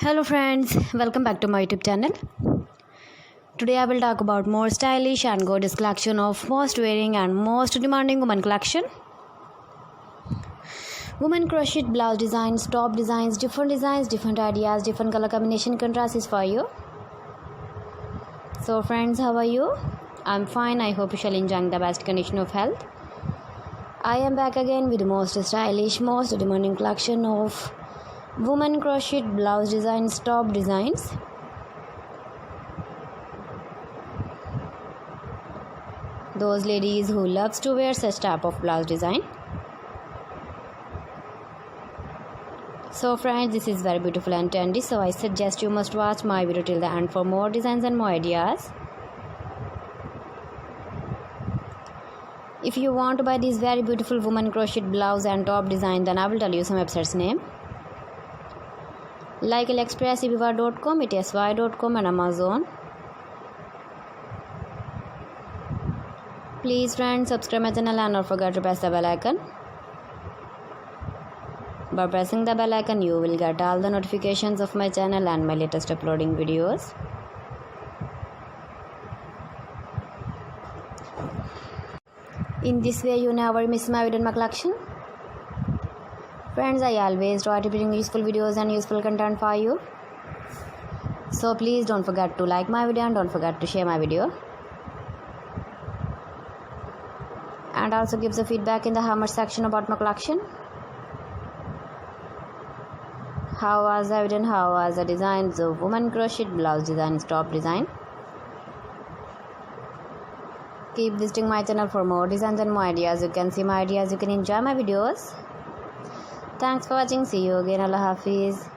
Hello friends, welcome back to my YouTube channel. Today I will talk about more stylish and gorgeous collection of most wearing and most demanding women collection. Women crocheted blouse designs, top designs, different ideas, different color combination contrast is for you. So friends, how are you? I'm fine. I hope you shall enjoy the best condition of health. I am back again with the most stylish, most demanding collection of women crocheted blouse designs, top designs. Those ladies who loves to wear such type of blouse design. So friends, this is very beautiful and trendy, so I suggest you must watch my video till the end for more designs and more ideas. If you want to buy this very beautiful woman crocheted blouse and top design, then I will tell you some websites name like AliExpress, eBay.com, etsy.com and Amazon. Please friends, subscribe my channel and don't forget to press the bell icon. By pressing the bell icon, you will get all the notifications of my channel and my latest uploading videos. In this way, you never miss my video in my collection. Friends, I always try to bring useful videos and useful content for you. So please don't forget to like my video and don't forget to share my video. And also give the feedback in the comment section about my collection. How was the video? How was the designs of woman crocheted blouse designs, top design? Keep visiting my channel for more designs and more ideas. You can see my ideas, you can enjoy my videos. Thanks for watching. See you again. Allah Hafiz.